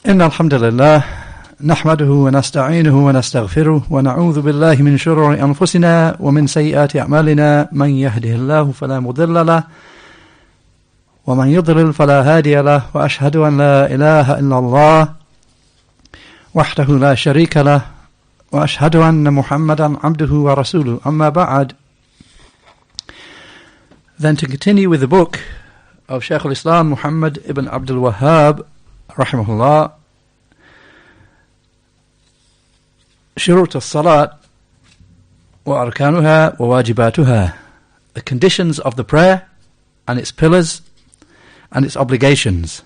إن الحمد لله نحمده ونستعينه ونستغفره ونعوذ بالله من شرور أنفسنا ومن سيئات أعمالنا من يهده الله فلا مضل له ومن يضلل فلا هادي له وأشهد أن لا إله إلا الله وحده لا شريك له وأشهد أن محمدا عبده ورسوله أما بعد. Then to continue with the book of Shaykh al-Islam Muhammad ibn Abdul Wahhab رحمه, شروط الصلاة وأركانها وواجباتها, the conditions of the prayer and its pillars and its obligations.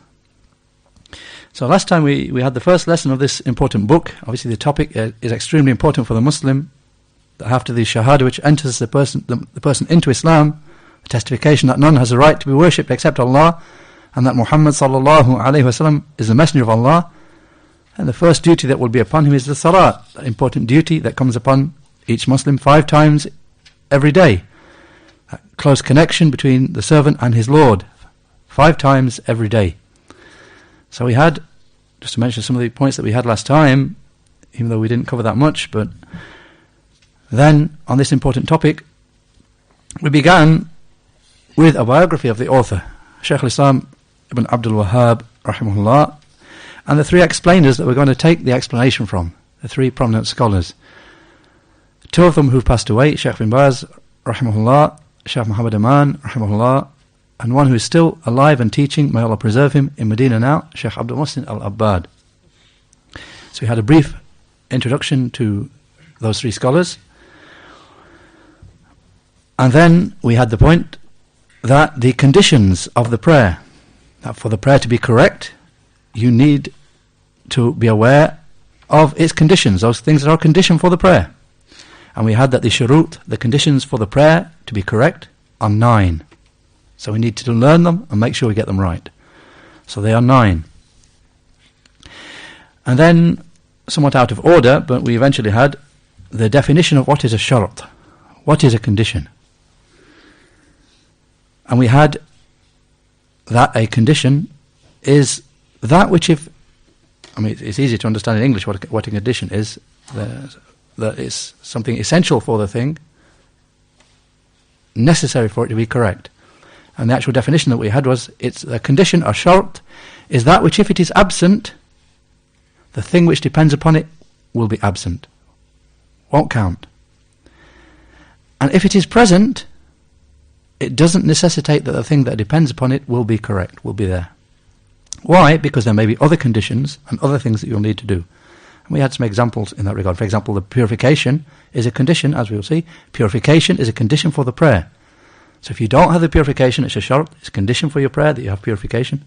So last time we had the first lesson of this important book. Obviously the topic is extremely important for the Muslim, that after the shahada which enters the person into Islam, a testification that none has a right to be worshipped except Allah, and that Muhammad sallallahu alayhi wasallam is the messenger of Allah, and the first duty that will be upon him is the salat, that important duty that comes upon each Muslim 5 times every day, that close connection between the servant and his Lord 5 times every day. So we had, just to mention some of the points that we had last time, even though we didn't cover that much, but then on this important topic we began with a biography of the author, Shaykh al-Islam ibn Abdul Wahhab rahimahullah, and the 3 explainers that we're going to take the explanation from, the 3 prominent scholars. 2 of them who've passed away, Shaykh bin Baz rahimahullah, Shaykh Muhammad Amīn rahimahullah, and one who is still alive and teaching, may Allah preserve him, in Medina now, Shaykh Abdul Muhsin al-Abbad. So we had a brief introduction to those 3 scholars, and then we had the point that the conditions of the prayer, that for the prayer to be correct, you need to be aware of its conditions, those things that are conditioned for the prayer. And we had that the shurut, the conditions for the prayer to be correct, are 9. So we need to learn them and make sure we get them right. So they are 9. And then, somewhat out of order, but we eventually had the definition of what is a shart, what is a condition. And we had that a condition is that which, if, I mean, it's easy to understand in English what a condition is, that is something essential for the thing, necessary for it to be correct. And the actual definition that we had was, it's a condition, a shart, is that which, if it is absent, the thing which depends upon it will be absent, won't count. And if it is present, it doesn't necessitate that the thing that depends upon it will be correct, will be there. Why? Because there may be other conditions and other things that you'll need to do. And we had some examples in that regard. For example, the purification is a condition, as we will see. Purification is a condition for the prayer. So if you don't have the purification, it's a shart, it's a condition for your prayer that you have purification.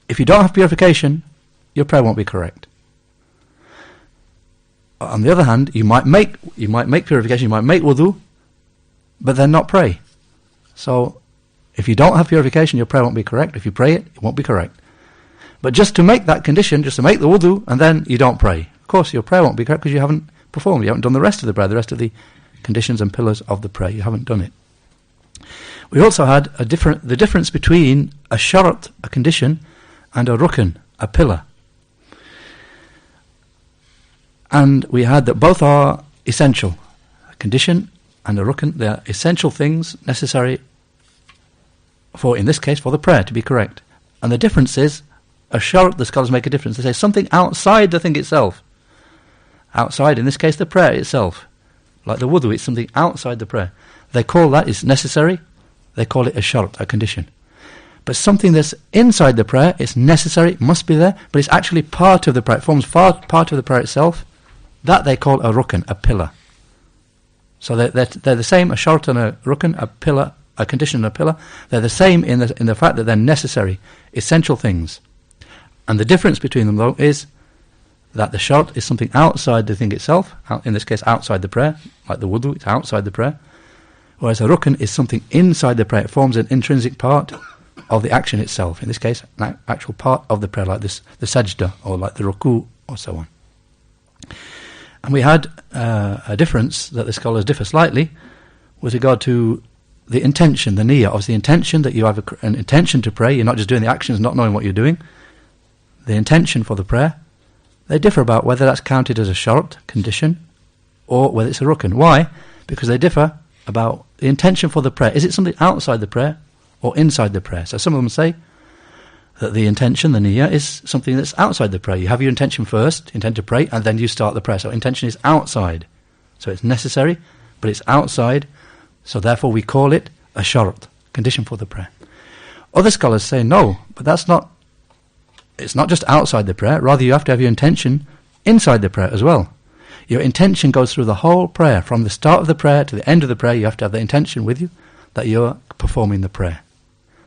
If you don't have purification, your prayer won't be correct. On the other hand, you might make purification, you might make wudu, but then not pray. So if you don't have purification, your prayer won't be correct. If you pray it won't be correct. But just to make that condition, just to make the wudu, and then you don't pray, of course your prayer won't be correct because you haven't performed, you haven't done the rest of the prayer, the rest of the conditions and pillars of the prayer, you haven't done it. We also had the difference between a shart, a condition, and a rukn, a pillar. And we had that both are essential. A condition and a rukn, they are essential things necessary for, in this case, for the prayer to be correct. And the difference is, a shart, the scholars make a difference. They say something outside the thing itself. Outside, in this case, the prayer itself. Like the wudu, it's something outside the prayer. They call that is necessary. They call it a shart, a condition. But something that's inside the prayer, it's necessary, must be there, but it's actually part of the prayer. It forms part of the prayer itself. That they call a rukn, a pillar. So they're the same, a shart and a rukn, a pillar, a condition and a pillar. They're the same in the fact that they're necessary, essential things. And the difference between them, though, is that the shart is something outside the thing itself, in this case outside the prayer, like the wudu, it's outside the prayer, whereas a rukn is something inside the prayer. It forms an intrinsic part of the action itself, in this case an actual part of the prayer, like this, the sajda, or like the ruku, or so on. And we had a difference that the scholars differ slightly with regard to the intention, the niyyah, of the intention that you have an intention to pray. You're not just doing the actions, not knowing what you're doing. The intention for the prayer, They differ about whether that's counted as a shart, condition, or whether it's a rukn. Why? Because they differ about the intention for the prayer. Is it something outside the prayer or inside the prayer? So some of them say that the intention, the niyyah, is something that's outside the prayer. You have your intention first, intend to pray, and then you start the prayer. So intention is outside. So it's necessary, but it's outside. So therefore we call it a shart, condition for the prayer. Other scholars say no, but it's not just outside the prayer. Rather, you have to have your intention inside the prayer as well. Your intention goes through the whole prayer. From the start of the prayer to the end of the prayer, you have to have the intention with you that you're performing the prayer.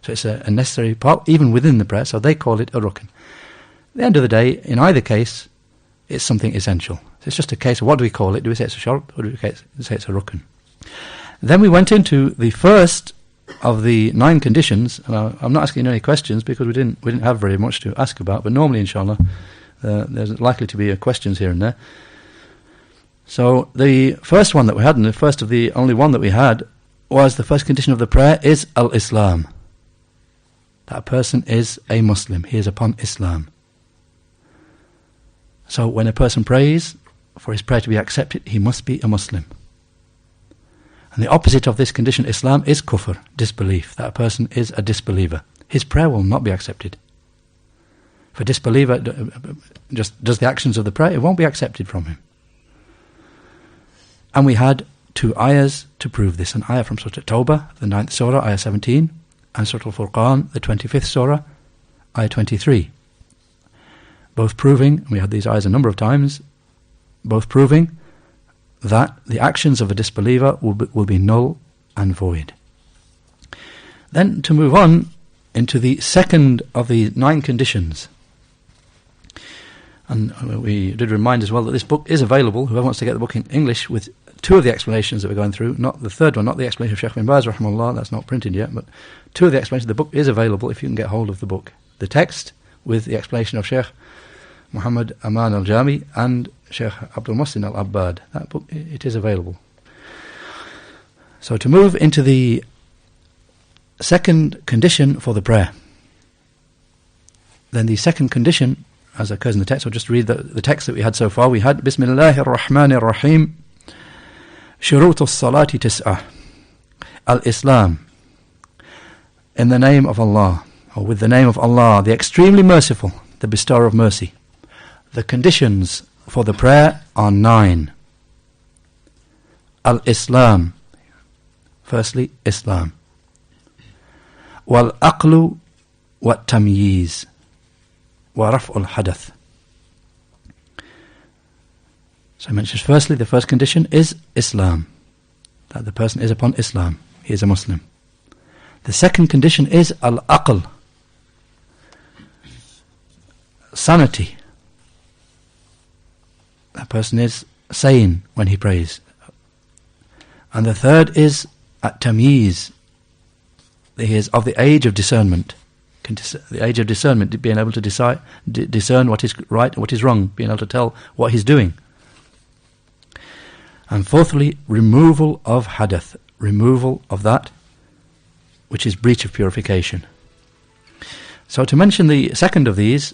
So it's a necessary part, even within the prayer, so they call it a rukn. At the end of the day, in either case, it's something essential. So it's just a case of what do we call it? Do we say it's a shart, or do we say it's a rukn? Then we went into the first of the 9 conditions, and I'm not asking you any questions because we didn't have very much to ask about, but normally, inshallah, there's likely to be questions here and there. So the first one that we had, and the first of the only one that we had, was the first condition of the prayer is al-Islam. That person is a Muslim. He is upon Islam. So when a person prays, for his prayer to be accepted, he must be a Muslim. And the opposite of this condition, Islam, is kufr, disbelief. That person is a disbeliever. His prayer will not be accepted. If a disbeliever just does the actions of the prayer, it won't be accepted from him. And we had 2 ayahs to prove this. An ayah from Surah At-Tawbah, the 9th surah, ayah 17, and Surah Al-Furqan, the 25th surah, ayah 23. Both proving, and we had these ayahs a number of times, both proving that the actions of a disbeliever will be null and void. Then to move on into the second of the 9 conditions. And we did remind as well that this book is available. Whoever wants to get the book in English with 2 of the explanations that we're going through, not the third one, not the explanation of Shaykh bin Baz, rahimahullah, that's not printed yet, but 2 of the explanations. The book is available if you can get hold of the book. The text with the explanation of Shaykh Muhammad Amīn al-Jami and Shaykh Abdul Muhsin al-Abbad. That book, it is available. So to move into the second condition for the prayer. Then the second condition, as occurs in the text, I'll just read the text that we had so far. We had Bismillahir Rahmanir Rahim. Shurut al-Salati Tis'ah. Al-Islam. In the name of Allah, or with the name of Allah, the extremely merciful, the bestower of mercy. The conditions for the prayer are 9. Al-Islam. Firstly, Islam. Wal-Aqlu wa-Tamyiz. Wa-Raf'ul Hadath. So I mentioned firstly, the first condition is Islam. That the person is upon Islam. He is a Muslim. The second condition is Al-Aql. Sanity. That person is sane when he prays. And the third is At-Tamyiz. He is of the age of discernment. The age of discernment, being able to discern what is right and what is wrong, being able to tell what he's doing. And fourthly, removal of hadath, removal of that which is breach of purification. So to mention the second of these,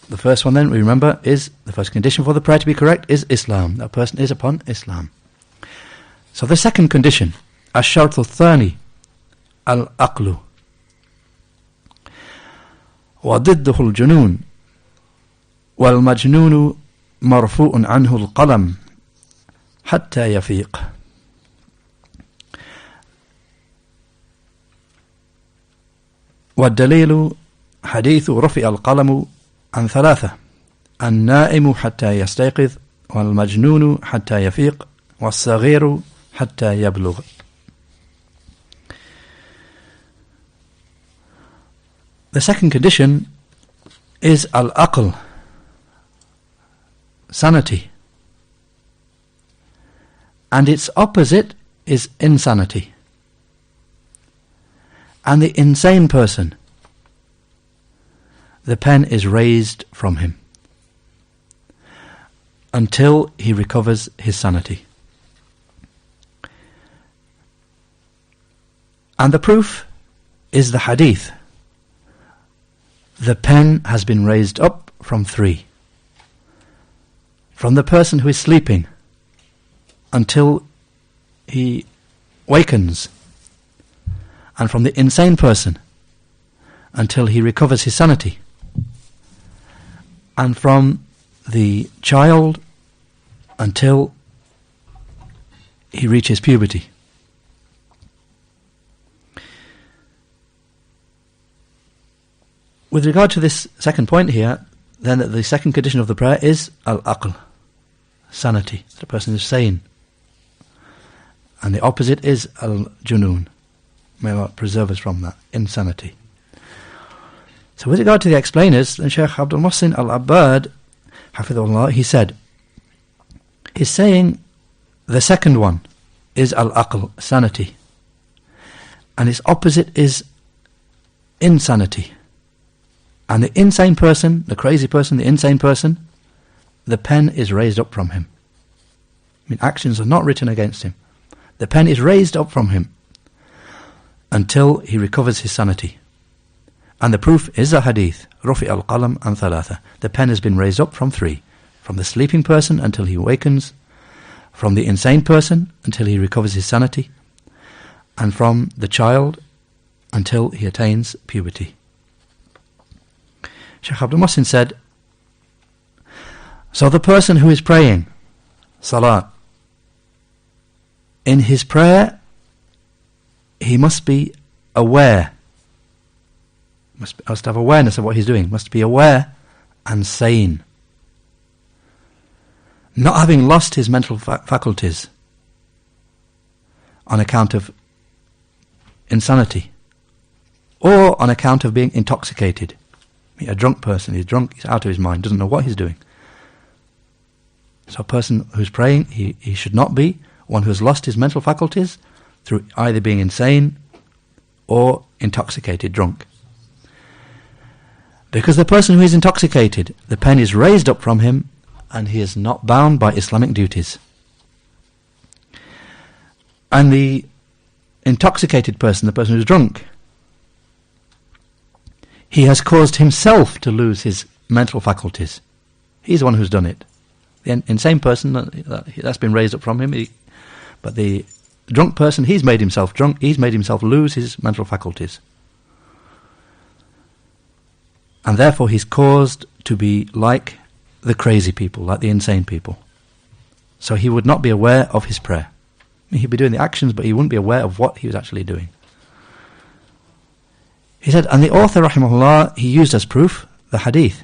the first one then, we remember, is the first condition for the prayer to be correct is Islam. That person is upon Islam. So the second condition, ash-shart al-thani, al-aqlu. وضده الجنون والمجنون مرفوع عنه القلم حتى يفيق. والدليل حديث رفع القلم عن 3: النائم حتى يستيقظ والمجنون حتى يفيق والصغير حتى يبلغ. The second condition is al-aql, sanity. And its opposite is insanity. And the insane person, the pen is raised from him until he recovers his sanity. And the proof is the hadith. The pen has been raised up from 3. from the person who is sleeping until he wakens, and from the insane person until he recovers his sanity, and from the child until he reaches puberty. With regard to this second point here, then the second condition of the prayer is al-aql, sanity. The person is sane. And the opposite is al-junoon. May Allah preserve us from that, insanity. So with regard to the explainers, then Shaykh Abdul Muhsin al-Abbad, hafidhullah, he said, he's saying the second one is al-aql, sanity. And its opposite is insanity. And the insane person, the crazy person, the insane person, the pen is raised up from him. I mean, actions are not written against him. The pen is raised up from him until he recovers his sanity. And the proof is a hadith, رُفِعَ الْقَلَمْ عَنْ ثَلَاثَةٍ. The pen has been raised up from three. From the sleeping person until he awakens, from the insane person until he recovers his sanity, and from the child until he attains puberty. Shaykh Abdul Muhsin said, so the person who is praying salah, in his prayer he must be aware, must have awareness of what he's doing, must be aware and sane, not having lost his mental faculties on account of insanity or on account of being intoxicated. A drunk person, he's drunk, he's out of his mind, doesn't know what he's doing. So a person who's praying, he should not be one who has lost his mental faculties through either being insane or intoxicated, drunk. Because the person who is intoxicated, the pen is raised up from him and he is not bound by Islamic duties. And the intoxicated person, the person who's drunk, he has caused himself to lose his mental faculties. He's the one who's done it. The insane person, that's been raised up from him. But the drunk person, he's made himself drunk. He's made himself lose his mental faculties. And therefore he's caused to be like the crazy people, like the insane people. So he would not be aware of his prayer. I mean, he'd be doing the actions, but he wouldn't be aware of what he was actually doing. He said, and the author, rahimahullah, he used as proof the hadith.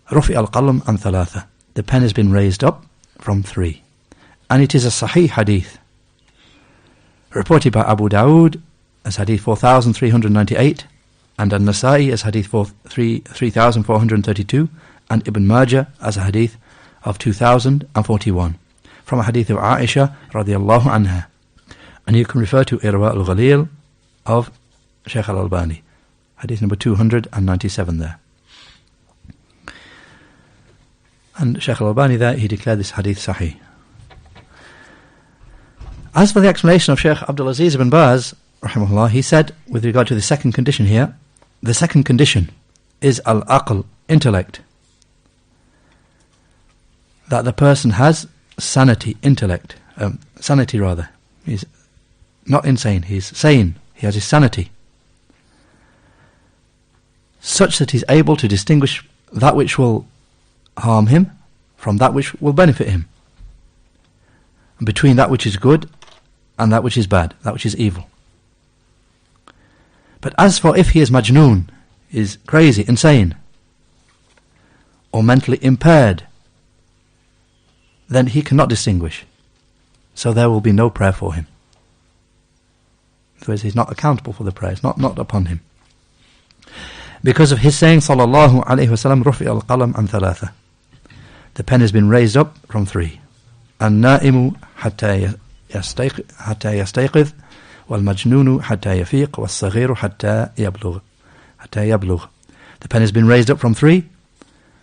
رُفِعَ الْقَلَمْ عَنْ ثَلَاثَةٍ. The pen has been raised up from three. And it is a sahih hadith. Reported by Abu Dawūd as hadith 4398, and An-Nasa'i as hadith 3432, and Ibn Majah as a hadith of 2041. From a hadith of Aisha radiyallahu anha. And you can refer to Irwa al-Ghalil of Shaykh al-Albani, hadith number 297 there. And Shaykh al-Albani there, he declared this hadith sahih. As for the explanation of Shaykh Abdul Aziz ibn Baz, rahimahullah, he said, with regard to the second condition here, the second condition is al-aql, intellect. That the person has sanity, intellect, sanity rather. He's not insane, he's sane, he has his sanity. Such that he's able to distinguish that which will harm him from that which will benefit him, and between that which is good and that which is bad, that which is evil. But as for if he is majnoon, is crazy, insane, or mentally impaired, then he cannot distinguish, so there will be no prayer for him. In other words, he's not accountable for the prayer, it's not upon him. Because of his saying, sallallahu alayhi wasallam, رُفِعَ الْقَلَمْ عَنْ ثَلَاثَةٍ. The pen has been raised up from three. النَّائِمُ حَتَّى يَسْتَيْقِظْ وَالْمَجْنُونُ حَتَّى يَفِيقْ وَالصَّغِيرُ حَتَّى يَبْلُغْ. The pen has been raised up from three,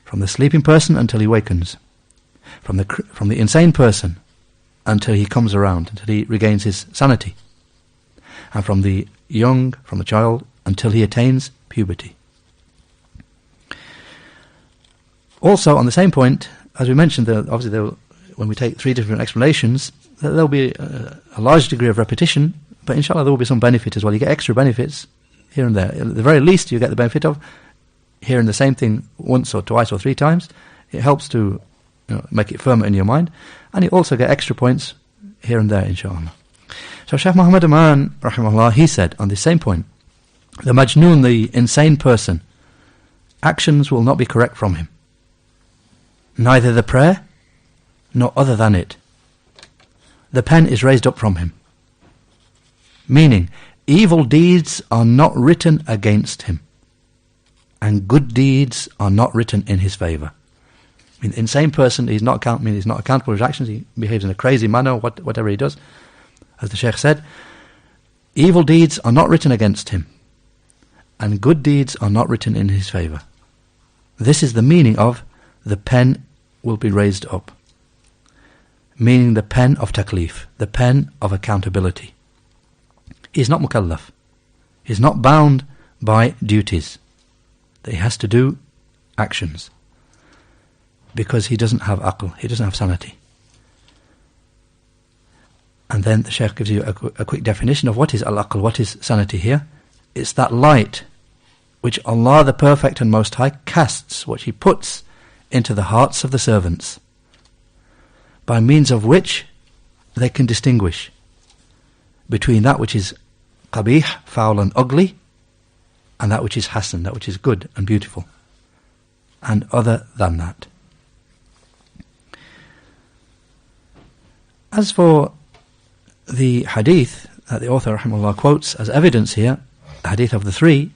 from the sleeping person until he wakens, from the insane person until he comes around, until he regains his sanity, and from the young, from the child, until he attains puberty. Also, on the same point, as we mentioned, obviously when we take 3 different explanations, there'll be a large degree of repetition, but inshallah there will be some benefit as well. You get extra benefits here and there. At the very least, you get the benefit of hearing the same thing once or twice or 3 times. It helps to make it firmer in your mind, and you also get extra points here and there, inshallah. So Shaykh Muhammad Amīn, rahimahullah, he said on the same point, the majnoon, the insane person, actions will not be correct from him, neither the prayer nor other than it. The pen is raised up from him, meaning evil deeds are not written against him, and good deeds are not written in his favour. I mean, the insane person, he's not accountable for his actions. He behaves in a crazy manner, whatever he does. As the Shaykh said, evil deeds are not written against him, and good deeds are not written in his favour. This is the meaning of the pen will be raised up, meaning the pen of taklif, the pen of accountability. He is not mukallaf. He is not bound by duties that he has to do actions, because he doesn't have aql, he doesn't have sanity. And then the Shaykh gives you a quick definition of what is al-aql, what is sanity here. It's that light which Allah the Perfect and Most High casts, what He puts into the hearts of the servants, by means of which they can distinguish between that which is qabih, foul and ugly, and that which is hasan, that which is good and beautiful, and other than that. As for the hadith that the author rahimahullah quotes as evidence here, the hadith of the 3,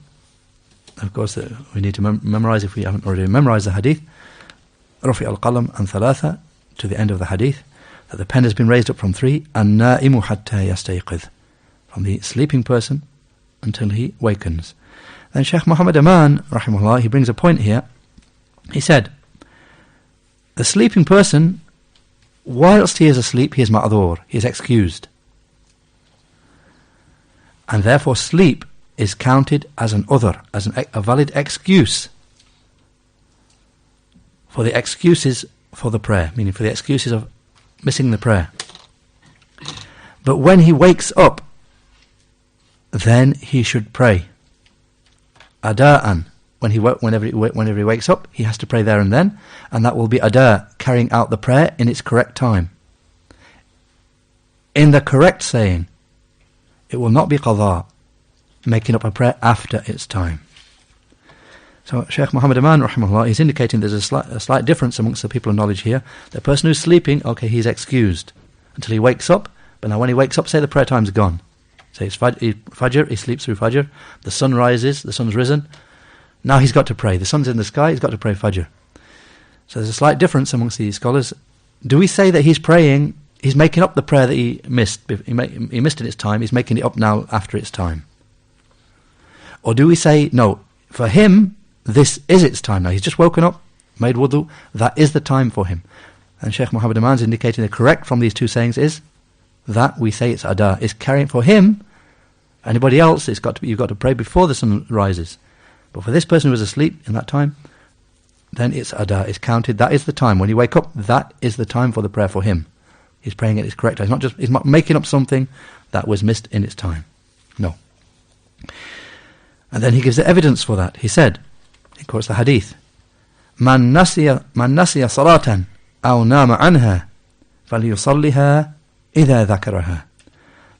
of course we need to memorize if we haven't already memorized the hadith, رفع القلم عن ثلاثة, to the end of the hadith, that the pen has been raised up from 3, النائم حتى يستيقظ, from the sleeping person until he wakens. Then Shaykh Muhammad Amīn rahimahullah, he brings a point here. He said, the sleeping person, whilst he is asleep, he is ma'dhur, he is excused, and therefore sleep is counted as an udhr, as a valid excuse for the excuses for the prayer, meaning for the excuses of missing the prayer. But when he wakes up, then he should pray ada'an. Whenever he wakes up, he has to pray there and then, and that will be ada, carrying out the prayer in its correct time, in the correct saying. It will not be qadha, making up a prayer after its time. So Shaykh Muhammad Amīn rahimahullah is indicating there's a slight difference amongst the people of knowledge here. The person who's sleeping, okay, he's excused until he wakes up, but now when he wakes up, say the prayer time's gone. Say it's Fajr, he sleeps through Fajr, the sun rises, the sun's risen, now he's got to pray. The sun's in the sky, he's got to pray Fajr. So there's a slight difference amongst the scholars. Do we say that he's praying, he's making up the prayer that he missed? He missed it its time, he's making it up now after its time? Or do we say, no, for him, this is its time now. He's just woken up, made wudu, that is the time for him. And Shaykh Muhammad Amīn is indicating the correct from these two sayings is that we say it's ada, is carrying for him. Anybody else, you've got to pray before the sun rises. But for this person who was asleep in that time, then it's ada, it's counted, that is the time. When you wake up, that is the time for the prayer for him. He's praying it is correct. He's not making up something that was missed in its time. No. And then he gives the evidence for that. He said, he quotes the hadith, Man nasiya salatan aw nama anha falyusalliha idha dhakaraha.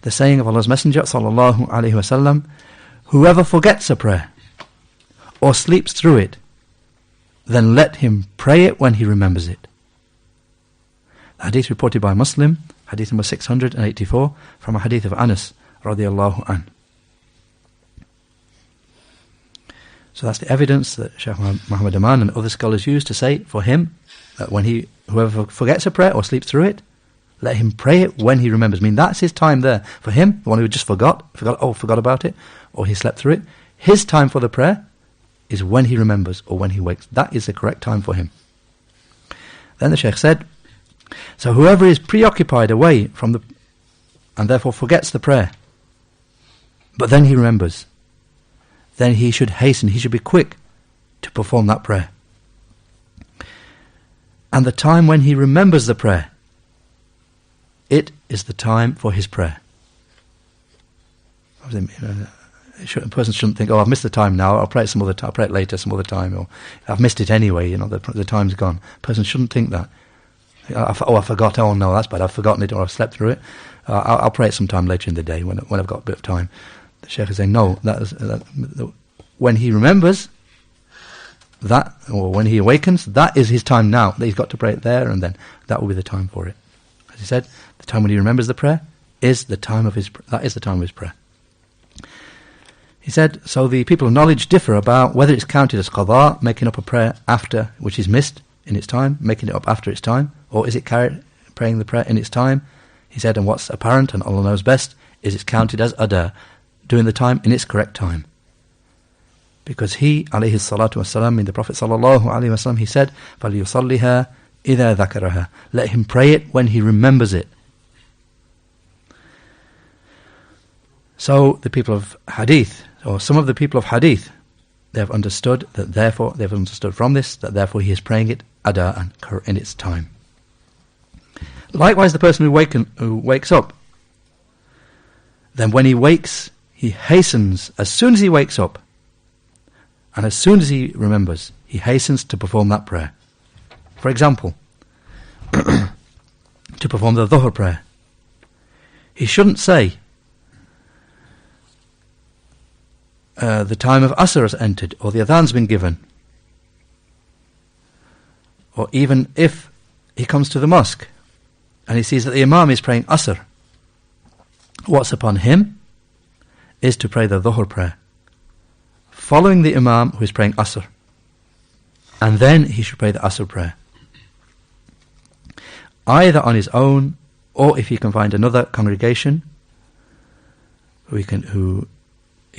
The saying of Allah's Messenger sallallahu alaihi wasallam, whoever forgets a prayer or sleeps through it, then let him pray it when he remembers it. The hadith reported by Muslim, hadith number 684, from a hadith of Anas radiyallahu anhu. So that's the evidence that Shaykh Muhammad Amīn and other scholars use to say for him that whoever forgets a prayer or sleeps through it, let him pray it when he remembers. I mean, that's his time there. For him, the one who just forgot about it, or he slept through it, his time for the prayer is when he remembers or when he wakes. That is the correct time for him. Then the Shaykh said, so whoever is preoccupied away from and therefore forgets the prayer, but then he remembers, then he should hasten, he should be quick to perform that prayer. and the time when he remembers the prayer, it is the time for his prayer. A person shouldn't think, I've missed the time now, I'll pray it some other time, I'll pray it later some other time, or I've missed it anyway, the time's gone. A person shouldn't think that. I forgot, oh no, that's bad, I've forgotten it, or I've slept through it. I'll pray it sometime later in the day when I've got a bit of time. The Shaykh is saying, no, when he remembers that, or when he awakens, that is his time now. He's got to pray it there, and then that will be the time for it. As he said, the time when he remembers the prayer is the time of his prayer. He said, so the people of knowledge differ about whether it's counted as qadha, making up a prayer after which is missed in its time, making it up after its time, or is it praying the prayer in its time? He said, and what's apparent, and Allah knows best, is it's counted as ada, doing the time in its correct time. Because he, alayhi salatu wasalam, in the Prophet sallallahu alayhi wasallam, he said, فَلْيُصَلِّهَا إِذَا ذَكَرَهَا. Let him pray it when he remembers it. So the people of hadith, or some of the people of hadith, they have understood from this that therefore he is praying it ada in its time. Likewise, the person who wakes up, then when he wakes, he hastens, as soon as he wakes up, and as soon as he remembers, he hastens to perform that prayer. For example, to perform the dhuhr prayer, he shouldn't say, the time of Asr has entered, or the adhan's been given. Or even if he comes to the mosque and he sees that the Imam is praying Asr, what's upon him is to pray the dhuhr prayer, following the Imam who is praying Asr. And then he should pray the Asr prayer, either on his own, or if he can find another congregation who he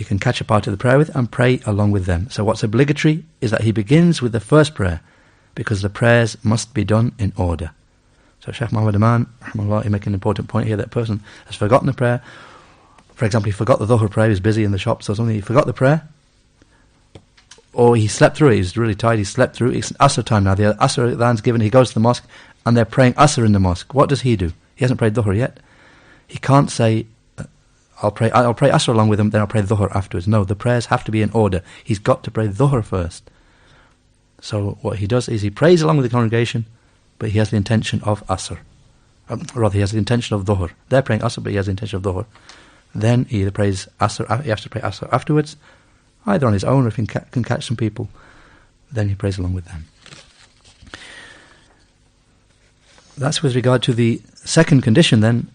can catch a part of the prayer with and pray along with them. So what's obligatory is that he begins with the first prayer, because the prayers must be done in order. So Shaykh Muhammad Amīn, rahimahullah, he makes an important point here, that a person has forgotten the prayer. For example, he forgot the dhuhr prayer, he was busy in the shops or something, he forgot the prayer, or he slept through it, he was really tired, he slept through it. It's Asr time now, the Asr adhan's given, he goes to the mosque and they're praying Asr in the mosque. What does he do? He hasn't prayed dhuhr yet. He can't say, I'll pray Asr along with him, then I'll pray dhuhr afterwards. No, the prayers have to be in order. He's got to pray dhuhr first. So what he does is he prays along with the congregation, but he has the intention of Asr. Rather, he has the intention of dhuhr. They're praying Asr, but he has the intention of dhuhr. Then he either prays Asr, he has to pray Asr afterwards, either on his own, or if he can catch some people, then he prays along with them. That's with regard to the second condition then,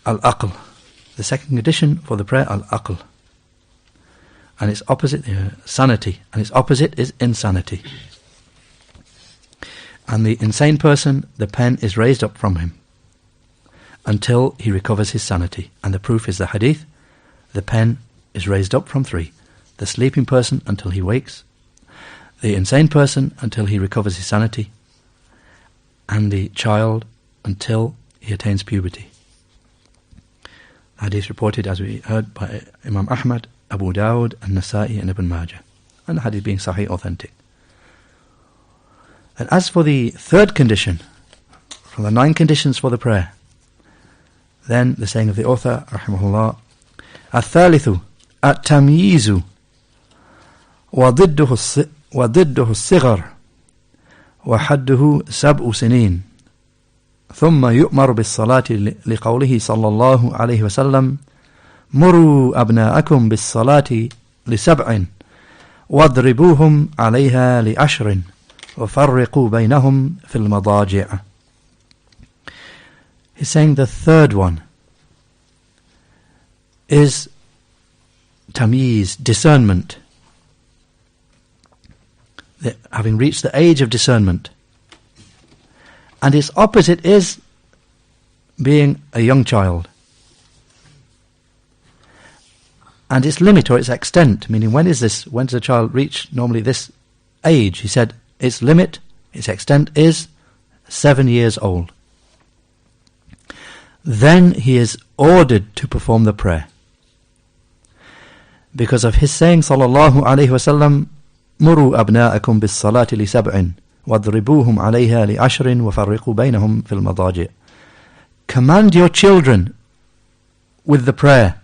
al-aql. The second condition for the prayer, al-aql. And its opposite, sanity. And its opposite is insanity. And the insane person, the pen is raised up from him until he recovers his sanity. And the proof is the hadith. The pen is raised up from 3. The sleeping person until he wakes. The insane person until he recovers his sanity. And the child until he attains puberty. Hadith reported, as we heard, by Imam Ahmad, Abu Dawud, and Nasa'i, and Ibn Majah. And the hadith being sahih, authentic. And as for the third condition, from the 9 conditions for the prayer, then the saying of the author, rahimahullah, الثالث التمييز وضده الصغر وحده 7 سنين ثم يؤمر بالصلاة لقوله صلى الله عليه وسلم مروا أبناءكم بالصلاة ل7 واضربوهم عليها ل10 وفرقوا بينهم في المضاجع. He's saying the third one is tamyiz, discernment. Having reached the age of discernment. And its opposite is being a young child. And its limit or its extent, meaning when does a child reach normally this age? He said its limit, its extent is 7 years old. Then he is ordered to perform the prayer. Because of his saying, sallallahu alayhi wa sallam, Muru abna'akum bis salati li 7 وَاضْرِبُوهُمْ عَلَيْهَا لِعَشْرٍ وَفَرِّقُوا بَيْنَهُمْ فِي الْمَضَاجِعِ. Command your children with the prayer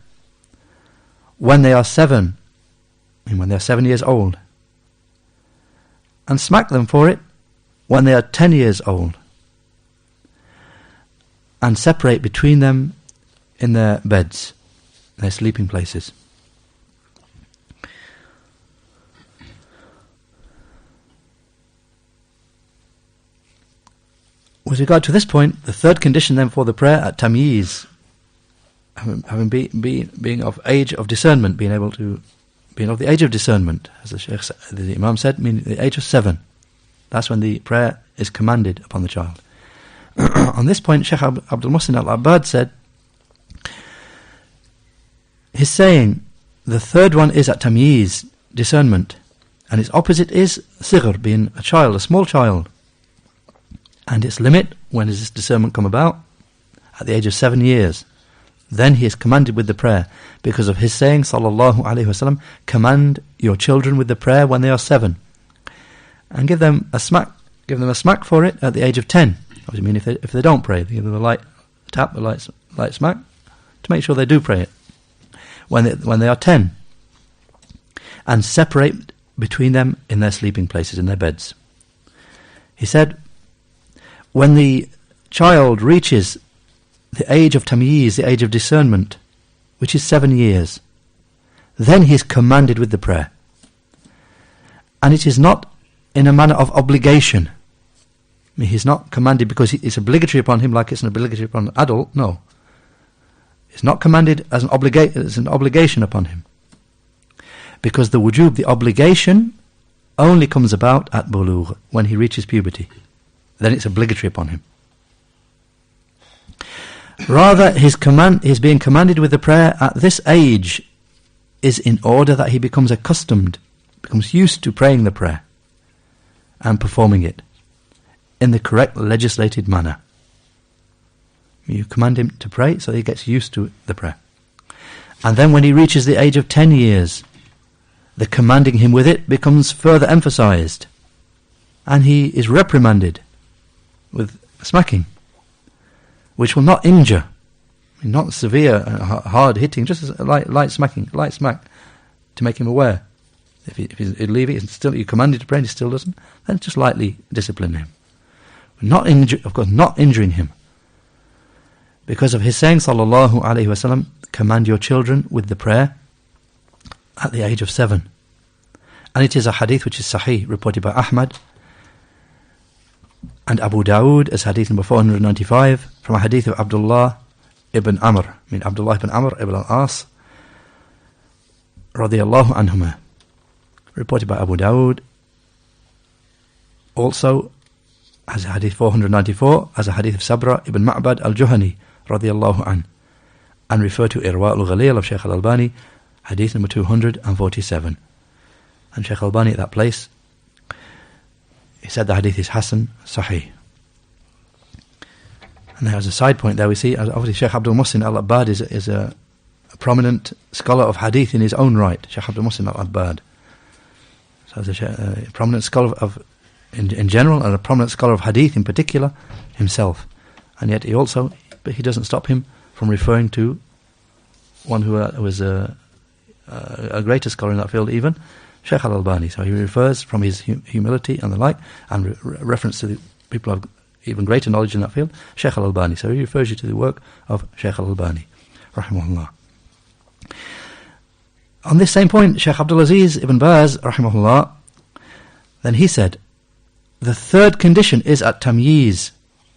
when they are 7, and when they are 7 years old, and smack them for it when they are 10 years old, and separate between them in their beds, their sleeping places. With regard to this point, the third condition then for the prayer at tamyiz, having being of age of discernment, being of the age of discernment, as the Imam said, meaning the age of 7. That's when the prayer is commanded upon the child. On this point, Shaykh Abdul Muhsin al-Abbad said, his saying, the third one is at tamyiz, discernment, and its opposite is sighr, being a child, a small child. And its limit, when does this discernment come about? At the age of 7 years. Then he is commanded with the prayer, because of his saying, sallallahu alaihi wasallam, command your children with the prayer when they are 7, and give them a smack for it at the age of 10. What do you mean if they don't pray? Give them a light tap, a light smack, to make sure they do pray it when they are 10, and separate between them in their sleeping places, in their beds. He said, when the child reaches the age of tamyiz, the age of discernment, which is 7 years, then he is commanded with the prayer. And it is not in a manner of obligation. I mean, he's not commanded because it's obligatory upon him like it's an obligatory upon an adult. No. It's not commanded as an obligation upon him. Because the wujub, the obligation, only comes about at bulugh, when he reaches puberty. Then it's obligatory upon him. Rather, his being commanded with the prayer at this age is in order that he becomes accustomed, becomes used to praying the prayer and performing it in the correct legislated manner. You command him to pray so he gets used to the prayer. And then when he reaches the age of 10 years, the commanding him with it becomes further emphasized, and he is reprimanded with smacking, which will not injure, not severe, hard hitting, just a light smack to make him aware. If he's leaving, still you commanded to pray and he still doesn't, then just lightly discipline him. Of course, not injuring him. Because of his saying, sallallahu alaihi wasallam, command your children with the prayer at the age of 7. And it is a hadith which is sahih, reported by Ahmad and Abu Dawud as hadith number 495, from a hadith of Abdullah ibn Amr ibn al-As radiyallahu anhuma, reported by Abu Dawud, also as a hadith 494, as a hadith of Sabra ibn Ma'bad al-Juhani radiyallahu an, and referred to Irwa al-Ghalil of Shaykh al-Albani, hadith number 247. And Shaykh al-Albani at that place, he said the hadith is Hasan Sahih. And there's a side point there we see, obviously Shaykh Abdul Muhsin al-Abbad is a prominent scholar of hadith in his own right, Shaykh Abdul Muhsin al-Abbad. So he's a prominent scholar in general, and a prominent scholar of hadith in particular himself. And yet but he doesn't stop him from referring to one who was a greater scholar in that field even, Shaykh al-Albani. So he refers from his humility and the like, and reference to the people of even greater knowledge in that field, Shaykh al-Albani. So he refers you to the work of Shaykh al-Albani, rahimahullah. On this same point, Shaykh Abdul Aziz ibn Baz, rahimahullah, then he said, the third condition is at tamyiz,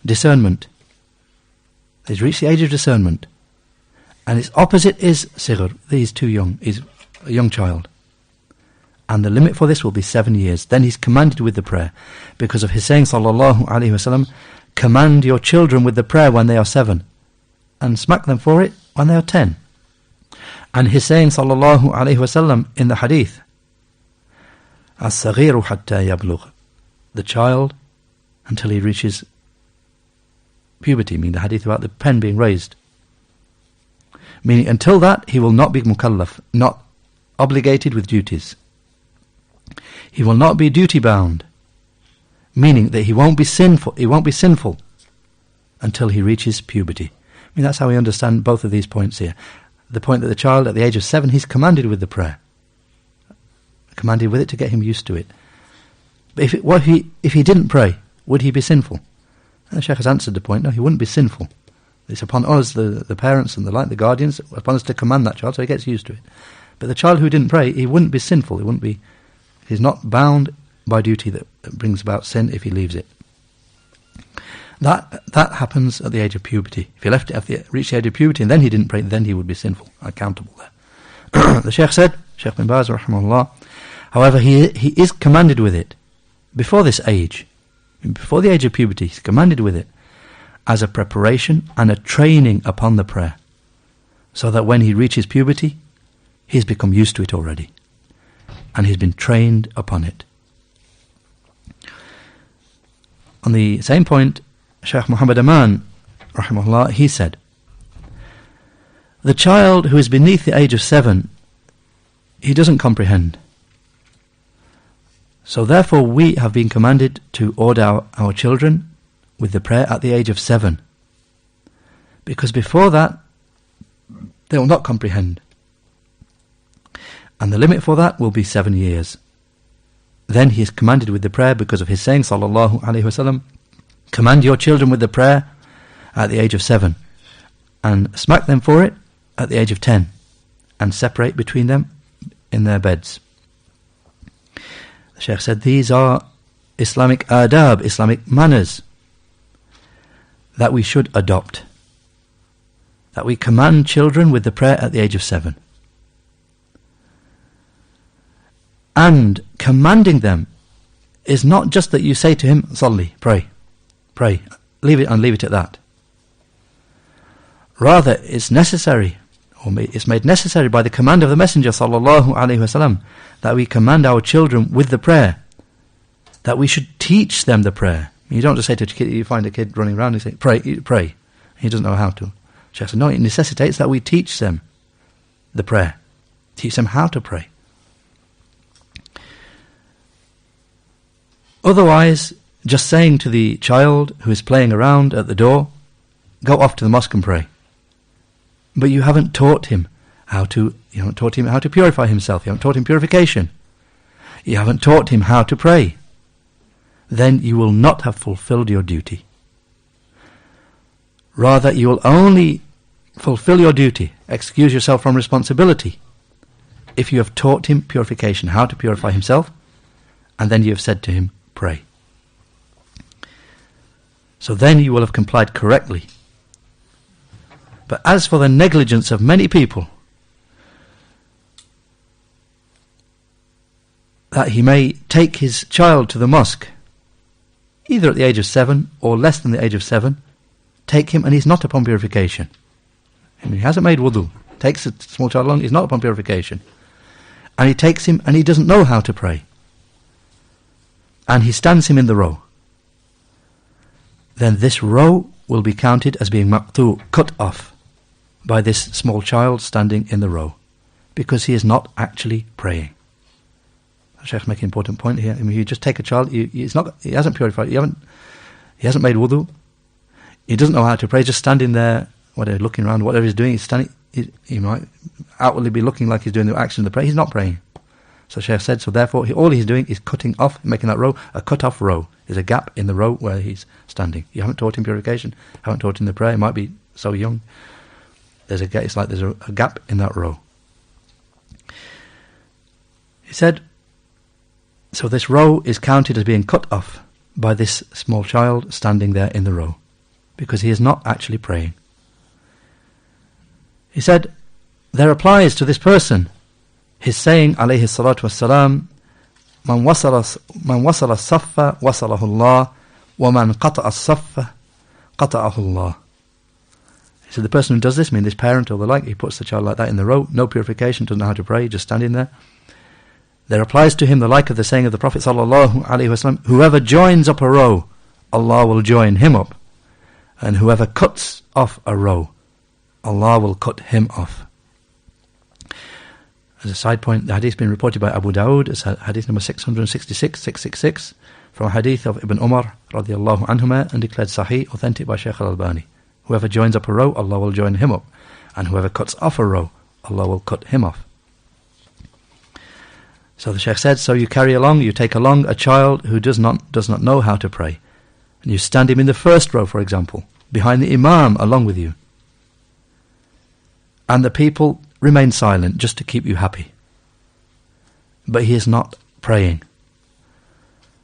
discernment. He's reached the age of discernment. And its opposite is sighr. He's too young. He's a young child. And the limit for this will be 7 years. Then he's commanded with the prayer, because of his saying, sallallahu alaihi wasallam, command your children with the prayer when they are 7, and smack them for it when they are 10. And his saying, sallallahu alaihi wasallam, in the hadith, as-saghiru hatta yablugh, the child until he reaches puberty, meaning the hadith about the pen being raised. Meaning until that he will not be mukallaf, not obligated with duties. He will not be duty bound, meaning that he won't be sinful until he reaches puberty. I mean, that's how we understand both of these points here. The point that the child at the age of 7, he's commanded with the prayer, commanded with it to get him used to it. But if he didn't pray, would he be sinful? And the Shaykh has answered the point. No, he wouldn't be sinful. It's upon us, the parents and the guardians, upon us to command that child so he gets used to it. But the child who didn't pray, he wouldn't be sinful. He's not bound by duty that brings about sin if he leaves it. That happens at the age of puberty. If he left it after reached the age of puberty and then he didn't pray, then he would be sinful, accountable there. The Shaykh said, Shaykh bin Baz, rahimahullah, however, he is commanded with it before this age, before the age of puberty. He's commanded with it as a preparation and a training upon the prayer, so that when he reaches puberty, he's become used to it already, and he's been trained upon it. On the same point, Shaykh Muhammad Amīn, rahimahullah, he said, the child who is beneath the age of 7, he doesn't comprehend. So therefore we have been commanded to order our children with the prayer at the age of 7. Because before that, they will not comprehend. And the limit for that will be 7 years. Then he is commanded with the prayer because of his saying, sallallahu alayhi wasallam, command your children with the prayer at the age of 7, and smack them for it at the age of 10, and separate between them in their beds. The Shaykh said these are Islamic adab, Islamic manners that we should adopt, that we command children with the prayer at the age of 7. And commanding them is not just that you say to him, Salli, pray, leave it at that. Rather, it's necessary, or it's made necessary by the command of the Messenger sallallahu alaihi wasallam, that we command our children with the prayer, that we should teach them the prayer. You don't just say to a kid, you find a kid running around and you say, pray. He doesn't know how to. Shaykh said, no, it necessitates that we teach them the prayer, teach them how to pray. Otherwise, just saying to the child who is playing around at the door, go off to the mosque and pray. But you haven't taught him how to purify himself. You haven't taught him purification. You haven't taught him how to pray. Then you will not have fulfilled your duty. Rather, you will only fulfill your duty, excuse yourself from responsibility, if you have taught him purification, how to purify himself, and then you have said to him, pray. So then you will have complied correctly. But as for the negligence of many people, that he may take his child to the mosque, either at the age of 7 or less than the age of 7, take him and he's not upon purification. And he hasn't made wudu. Takes a small child along, he's not upon purification. And he takes him and he doesn't know how to pray. And he stands him in the row. Then this row will be counted as being maqtu, cut off, by this small child standing in the row, because he is not actually praying. Shaykh making an important point here. I mean, you just take a child, he hasn't purified, he hasn't made wudu, he doesn't know how to pray, just standing there, looking around, whatever he's doing, he's standing, he might outwardly be looking like he's doing the action of the prayer, he's not praying. So Shaykh said, so therefore all he's doing is cutting off, making that row a cut-off row. There's a gap in the row where he's standing. You haven't taught him purification, haven't taught him the prayer, he might be so young. There's a gap in that row. He said, so this row is counted as being cut off by this small child standing there in the row, because he is not actually praying. He said, there applies to this person his saying, alayhi salatu wassalam, man wasala as-saffa wasalahu Allah, wa man qata'a as-saffa qata'ahu Allah. He said, the person who does this, this parent or the like, he puts the child like that in the row, no purification, doesn't know how to pray, just standing there. There applies to him the like of the saying of the Prophet sallallahu alaihi wasallam, whoever joins up a row, Allah will join him up, and whoever cuts off a row, Allah will cut him off. As a side point, the hadith been reported by Abu Dawud as hadith number 666, from a hadith of Ibn Umar radiallahu anhuma, and declared sahih, authentic by Shaykh al-Albani. Whoever joins up a row, Allah will join him up, and whoever cuts off a row, Allah will cut him off. So the Shaykh said, so you take along a child who does not know how to pray, and you stand him in the first row, for example, behind the Imam along with you, and the people remain silent just to keep you happy. But he is not praying,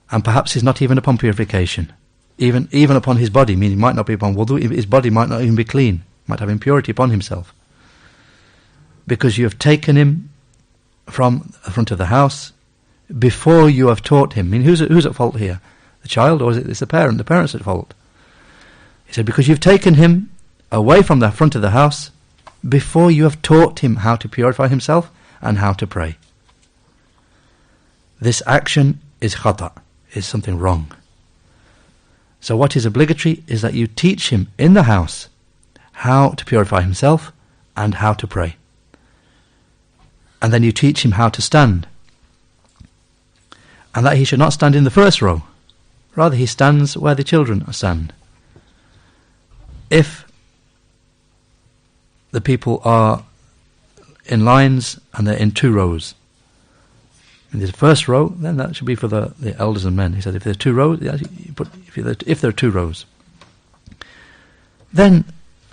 and perhaps he's not even upon purification, even upon his body, meaning he might not be upon wudu, his body might not even be clean, might have impurity upon himself, because you have taken him from the front of the house before you have taught him. I mean, who's at fault here? The child, or is it the parent? The parent's at fault. He said, because you've taken him away from the front of the house before you have taught him how to purify himself and how to pray. This action is khata, is something wrong. So what is obligatory is that you teach him in the house how to purify himself and how to pray. And then you teach him how to stand. And that he should not stand in the first row. Rather, he stands where the children stand. If the people are in lines and they're in 2 rows, in the first row, then that should be for the elders and men. He said, if there are 2 rows, if there are 2 rows, then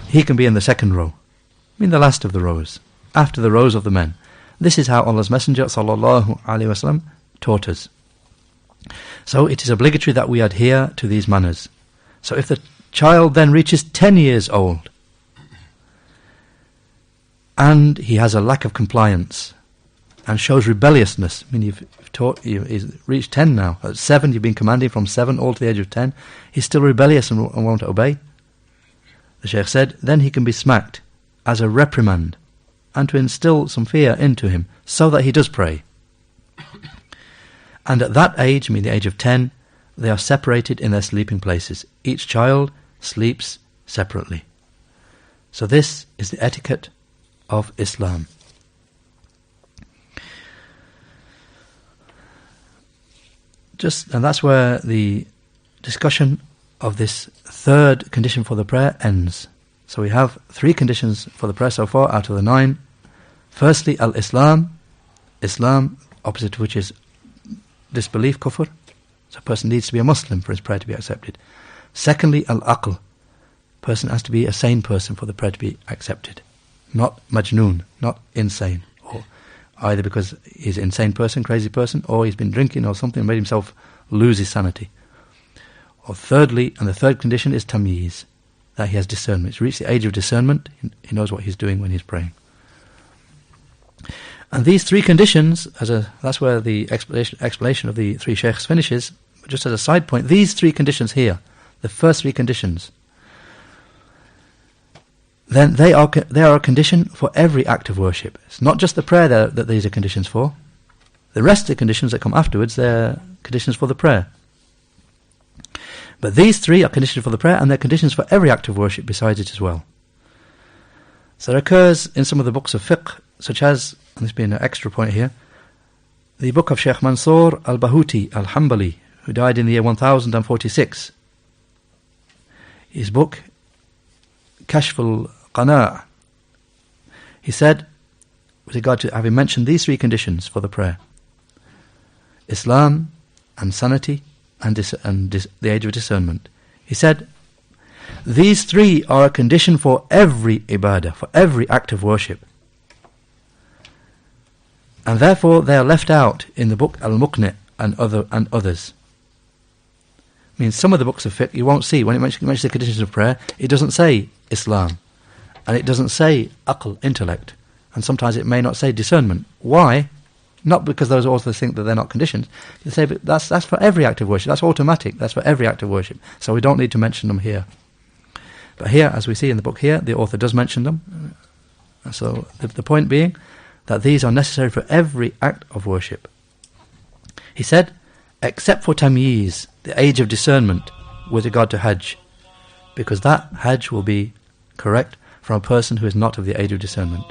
he can be in the second row, I mean the last of the rows, after the rows of the men. This is how Allah's Messenger sallallahu alaihi wasallam taught us. So it is obligatory that we adhere to these manners. So if the child then reaches 10 years old and he has a lack of compliance and shows rebelliousness, I mean he's reached 10 now, at 7 you've been commanding from 7 all to the age of 10, he's still rebellious and won't obey. The Shaykh said, then he can be smacked as a reprimand and to instill some fear into him so that he does pray. And at that age, I mean the age of 10, they are separated in their sleeping places. Each child sleeps separately. So this is the etiquette of Islam. And that's where the discussion of this third condition for the prayer ends. So we have 3 conditions for the prayer so far out of the 9. Firstly, al-Islam, opposite to which is disbelief, kufr. So a person needs to be a Muslim for his prayer to be accepted. Secondly, al-Aql, person has to be a sane person for the prayer to be accepted. Not majnoon, not insane. Or either because he's an insane person, crazy person, or he's been drinking or something and made himself lose his sanity. Or thirdly, and the third condition is tamyiz, that he has discernment. He's reached the age of discernment, he knows what he's doing when he's praying. And these 3 conditions, that's where the explanation of the 3 sheikhs finishes. Just as a side point, these 3 conditions here, the first 3 conditions, then they are a condition for every act of worship. It's not just the prayer that these are conditions for. The rest of the conditions that come afterwards, they're conditions for the prayer. But these 3 are conditions for the prayer, and they're conditions for every act of worship besides it as well. So there occurs in some of the books of fiqh, such as, and this being an extra point here, the book of Sheikh Mansour al-Bahuti al-Hanbali, who died in the year 1046. His book, Kashf al-Qana', he said, with regard to having mentioned these 3 conditions for the prayer, Islam and sanity and the age of discernment, he said, these 3 are a condition for every ibadah, for every act of worship. And therefore they are left out in the book Al-Muqni' and others. I mean, some of the books of fiqh you won't see, when it mentions the conditions of prayer, it doesn't say Islam, and it doesn't say aql, intellect, and sometimes it may not say discernment. Why? Not because those authors think that they're not conditions. They say, but that's for every act of worship, that's automatic, that's for every act of worship, so we don't need to mention them here. But here, as we see in the book here, the author does mention them. So the point being that these are necessary for every act of worship. He said, except for tamyiz, the age of discernment with regard to hajj, because that hajj will be correct from a person who is not of the age of discernment.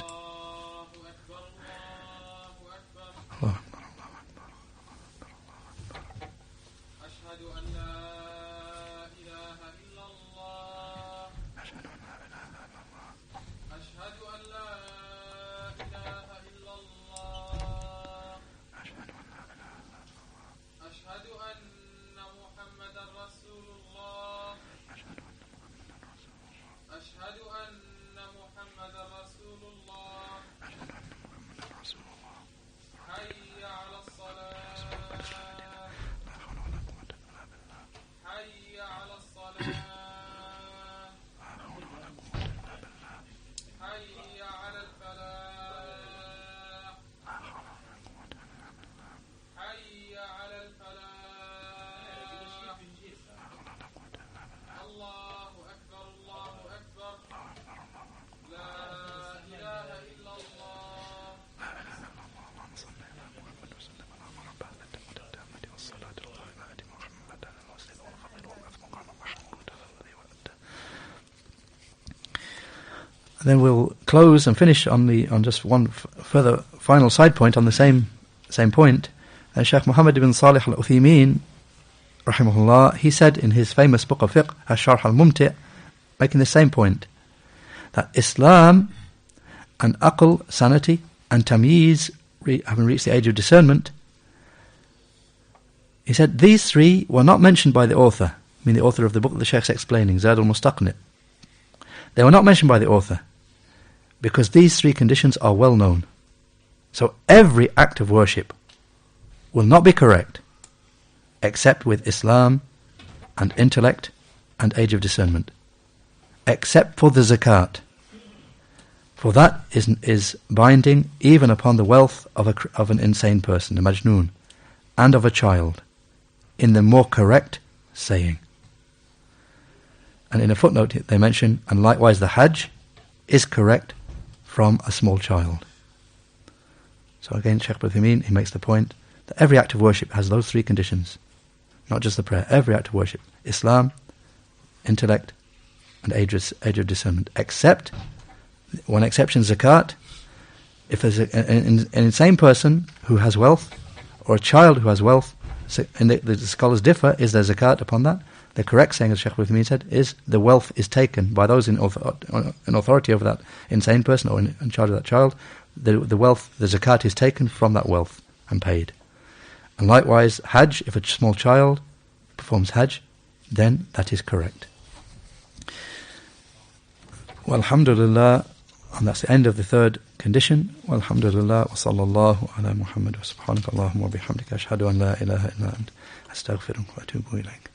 Then we'll close and finish on just one further final side point on the same point. Shaykh Muhammad ibn Salih al-Uthaymin, rahimahullah, he said in his famous book of fiqh, Ash-Sharh al-Mumti', making the same point, that Islam and aql, sanity, and tamyiz, having reached the age of discernment, he said these three were not mentioned by the author, I mean the author of the book that the Shaykh's explaining, Zad al-Mustaqni'. They were not mentioned by the author because these three conditions are well known. So every act of worship will not be correct except with Islam and intellect and age of discernment, except for the zakat, for that is binding even upon the wealth of an insane person, a majnoon, and of a child, in the more correct saying. And in a footnote they mention, and likewise the Hajj is correct from a small child. So again, Shaykh Uthaymeen, he makes the point that every act of worship has those three conditions, not just the prayer, every act of worship, Islam, intellect, and age of discernment, except, one exception, zakat. If there's an insane person who has wealth, or a child who has wealth, and the scholars differ, is there zakat upon that? The correct saying, as Shaykh Uthaymeen said, is the wealth is taken by those in authority over that insane person or in charge of that child. The wealth, the zakat is taken from that wealth and paid. And likewise, Hajj, if a small child performs Hajj, then that is correct. Walhamdulillah, and that's the end of the third condition. Walhamdulillah, wa sallallahu ala Muhammad wa subhanaka Allahumma wa bihamdika ashhadu an la ilaha illa ant astaghfiruka wa atubu ilayk.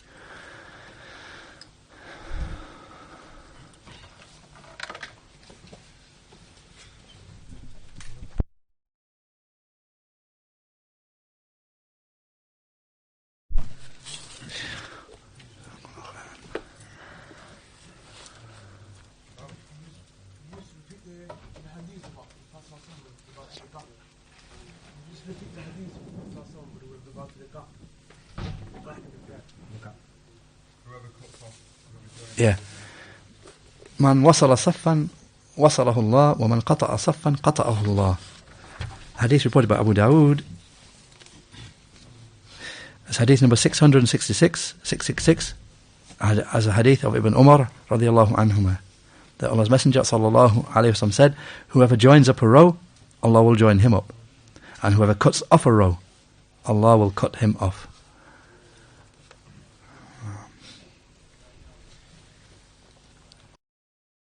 Yeah. Man wasala saffan wasalahu Allah, wa man qata'a saffan qata'ahu Allah. Hadith reported by Abu Dawud. It's hadith number 666, as a hadith of Ibn Umar radiyallahu anhuma, that Allah's Messenger sallallahu alayhi wa sallam said, whoever joins up a row, Allah will join him up, and whoever cuts off a row, Allah will cut him off.